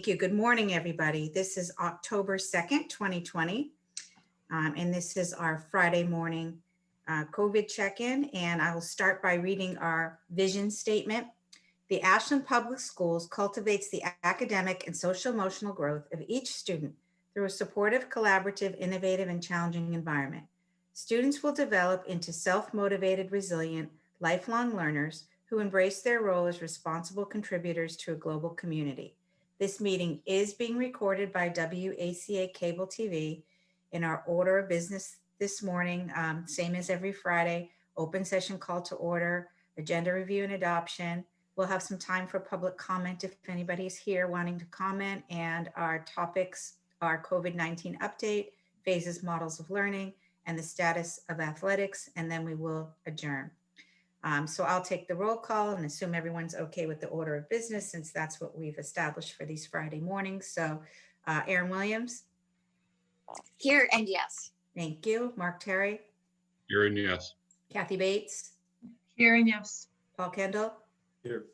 you. Good morning, everybody. This is October 2nd, 2020, and this is our Friday morning COVID check-in, and I will start by reading our vision statement. The Ashland Public Schools cultivates the academic and social-emotional growth of each student through a supportive, collaborative, innovative, and challenging environment. Students will develop into self-motivated, resilient, lifelong learners who embrace their role as responsible contributors to a global community. This meeting is being recorded by WACA Cable TV. In our order of business this morning, same as every Friday, open session call to order, agenda review and adoption. We'll have some time for public comment if anybody's here wanting to comment, and our topics are COVID-19 update, phases, models of learning, and the status of athletics, and then we will adjourn. So I'll take the roll call and assume everyone's okay with the order of business, since that's what we've established for these Friday mornings. So Erin Williams. Here and yes. Thank you. Mark Terry. Here and yes. Kathy Bates. Here and yes. Paul Kendall. Here.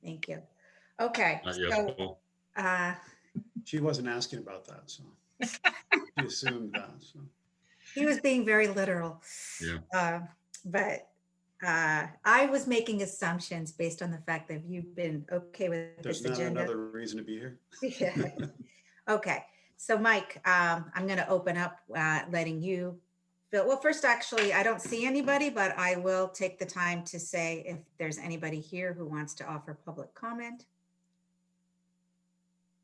Thank you. Okay. Yes, Paul. She wasn't asking about that, so she assumed that. So. He was being very literal. Yeah. But I was making assumptions based on the fact that you've been okay with There's this not agenda. another reason to be here. Yeah. Okay. So Mike, I'm going to open up letting you fill. Well, first, actually, I don't see anybody, but I will take the time to say if there's anybody here who wants to offer public comment.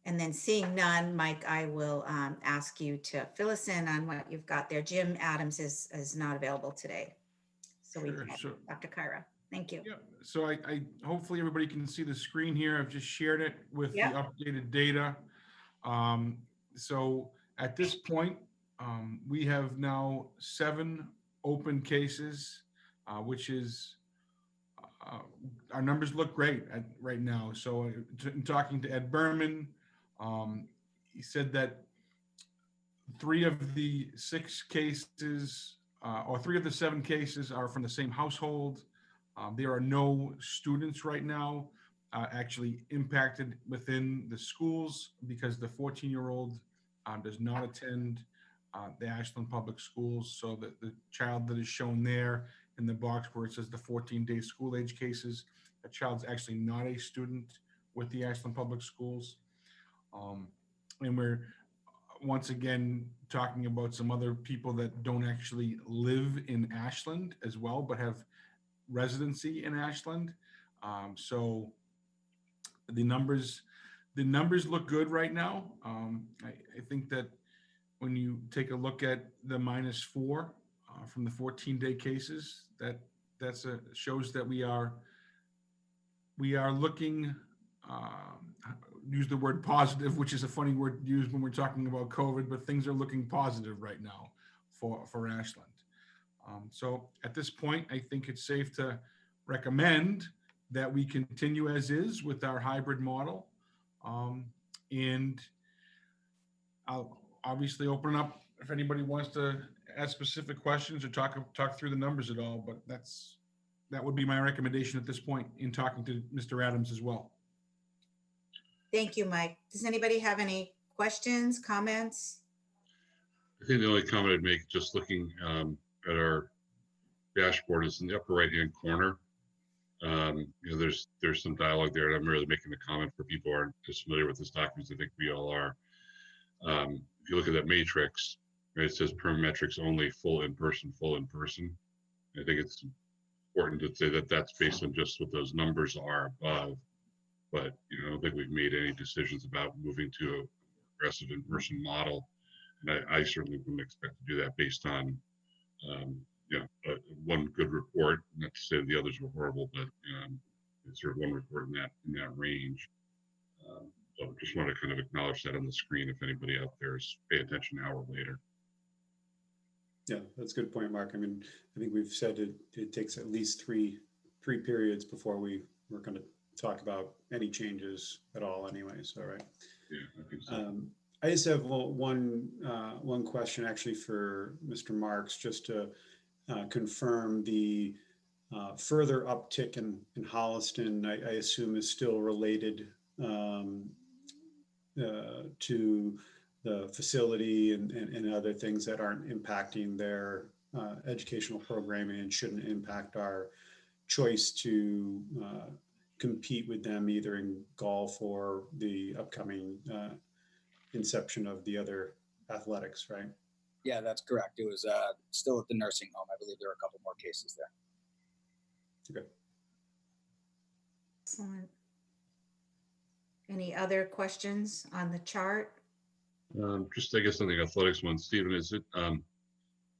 And then seeing none, Mike, I will ask you to fill us in on what you've got there. Jim Adams is not available today. So we have Dr. Kyra. Thank you. Yeah, so I hopefully everybody can see the screen here. I've just shared it with the updated data. So at this point, we have now 7 open cases, which is our numbers look great right now. So in talking to Ed Berman, he said that 3 of the 6 cases or 3 of the 7 cases are from the same household. There are no students right now actually impacted within the schools because the 14-year-old does not attend the Ashland Public Schools. So that the child that is shown there in the box where it says the 14-day school age cases, that child's actually not a student with the Ashland Public Schools. And we're once again talking about some other people that don't actually live in Ashland as well, but have residency in Ashland. So the numbers look good right now. I think that when you take a look at the -4 from the 14-day cases, that's shows that we are looking. Use the word positive, which is a funny word to use when we're talking about COVID, but things are looking positive right now for Ashland. So at this point, I think it's safe to recommend that we continue as is with our hybrid model. And I'll obviously open up if anybody wants to ask specific questions or talk through the numbers at all, but that would be my recommendation at this point in talking to Mr. Adams as well. Thank you, Mike. Does anybody have any questions, comments? I think the only comment I'd make, just looking at our dashboard, is in the upper right-hand corner. There's some dialogue there, and I'm really making the comment for people who aren't as familiar with this document. I think we all are. If you look at that matrix, right, it says parametrics only, full in person. I think it's important to say that that's based on just what those numbers are above. But I don't think we've made any decisions about moving to a aggressive in-person model, and I certainly wouldn't expect to do that based on one good report. Not to say the others were horrible, but sort of one report in that range. So just want to kind of acknowledge that on the screen if anybody out there is pay attention now or later. Yeah, that's a good point, Mark. I mean, I think we've said it takes at least three periods before we're going to talk about any changes at all anyways. All right. Yeah, I think so. I just have one question actually for Mr. Marks, just to confirm the further uptick in Holliston, I assume is still related to the facility and other things that aren't impacting their educational programming and shouldn't impact our choice to compete with them either in golf or the upcoming inception of the other athletics, right? Yeah, that's correct. It was still at the nursing home. I believe there are a couple more cases there. Okay. Excellent. Any other questions on the chart? Just, I guess, on the athletics one, Stephen, is it,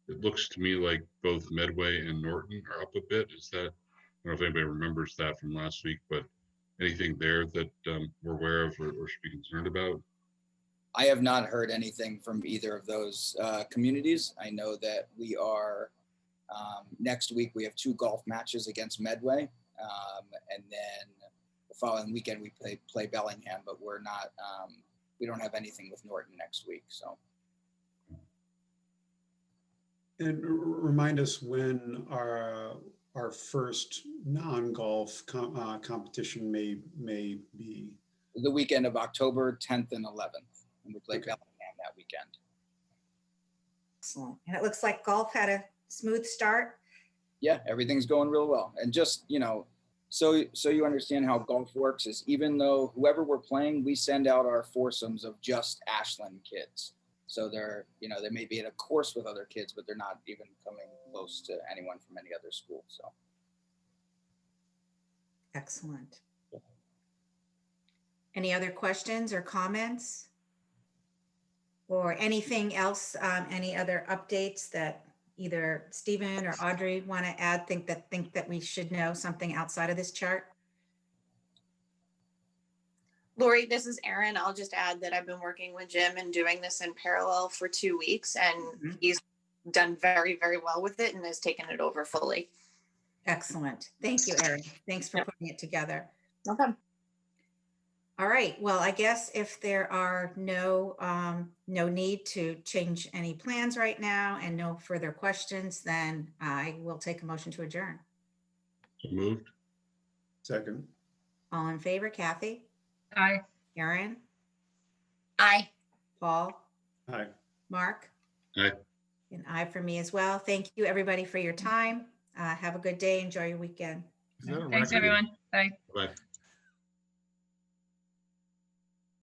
it looks to me like both Medway and Norton are up a bit. Is that, I don't know if anybody remembers that from last week, but anything there that we're aware of or should be concerned about? I have not heard anything from either of those communities. I know that we are, next week, we have 2 golf matches against Medway. And then the following weekend, we play Bellingham, but we're not, we don't have anything with Norton next week, so. And remind us when our first non-golf competition may be. The weekend of October 10th and 11th, and we play Okay. Bellingham that weekend. Excellent. And it looks like golf had a smooth start. Yeah, everything's going real well. And just, you know, so you understand how golf works is even though whoever we're playing, we send out our foursomes of just Ashland kids. So they're, you know, they may be at a course with other kids, but they're not even coming close to anyone from any other school. So. Excellent. Any other questions or comments? Or anything else, any other updates that either Stephen or Audrey want to add, think that we should know something outside of this chart? Lori, this is Erin. I'll just add that I've been working with Jim and doing this in parallel for 2 weeks, and Mhm. he's done very, very well with it and has taken it over fully. Excellent. Thank you, Erin. Thanks for Yep. putting it together. Okay. All right. Well, I guess if there are no need to change any plans right now and no further questions, then I will take a motion to adjourn. So moved. Second. All in favor, Kathy, Aye. Erin, Aye. Paul, Hi. Mark? Aye. An aye for me as well. Thank you, everybody, for your time. Have a good day. Enjoy your weekend. Is that a Thanks, record? everyone. Bye. Bye.